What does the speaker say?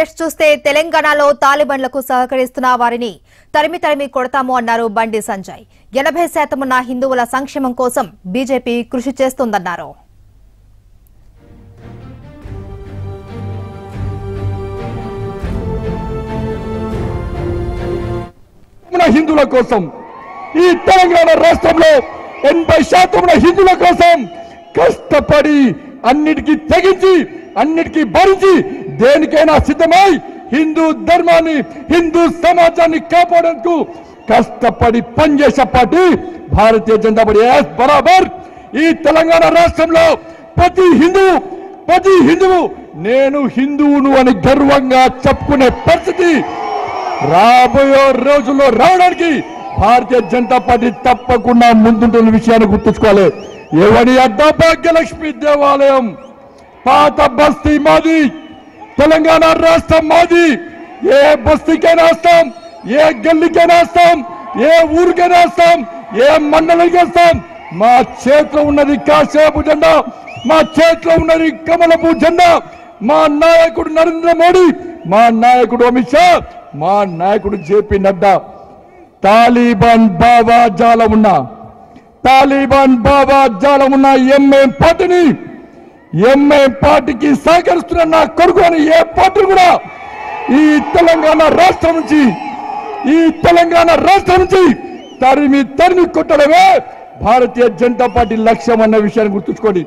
చూస్తే తెలంగాణలో తాలిబాన్లకు సహకరిస్తున్న వారిని తరిమి కొడతాము అన్నారు బండి సంజయ్. 80% ఉన్న హిందువుల సంక్షేమం కోసం బీజేపీ కృషి చేస్తుందన్నారు. హిందువుల కోసం ఈ తెలంగాణ రాష్ట్రంలో 80% ఉన్న హిందువుల కోసం కష్టపడి అన్నిటికీ తెగించి అన్నిటికీ భరించి దేనికైనా సిద్ధమై హిందూ ధర్మాన్ని హిందూ సమాజాన్ని కాపాడేందుకు కష్టపడి పనిచేసే పార్టీ భారతీయ జనతా పార్టీ. బరాబర్ ఈ తెలంగాణ రాష్ట్రంలో ప్రతి హిందువు నేను హిందువును అని గర్వంగా చెప్పుకునే పరిస్థితి రాబోయే రోజుల్లో రావడానికి భారతీయ జనతా పార్టీ తప్పకుండా ముందుంటున్న విషయాన్ని గుర్తుంచుకోవాలి. ఎవరి అడ్డా భాగ్యలక్ష్మి దేవాలయం పాత బస్తీ మాది, తెలంగాణ రాష్ట్రం మాది. ఏ బస్తీకైనా వస్తాం, ఏ గల్లీకైనా వస్తాం, ఏ ఊరికైనా వస్తాం, ఏ మండలికి వస్తాం. మా చేతిలో ఉన్నది కాసేపు జెండా, మా చేతిలో ఉన్నది కమలపు జెండా. మా నాయకుడు నరేంద్ర మోడీ, మా నాయకుడు అమిత్ షా, మా నాయకుడు జేపీ నడ్డా. తాలిబాన్ భావజాలం ఉన్న ఎంఐఎం పార్టీకి సహకరిస్తున్న నా కొడుకు అని ఏ పార్టీ కూడా ఈ తెలంగాణ రాష్ట్రం నుంచి తరిమి కొట్టడమే భారతీయ జనతా పార్టీ లక్ష్యం అన్న విషయాన్ని గుర్తుంచుకోండి.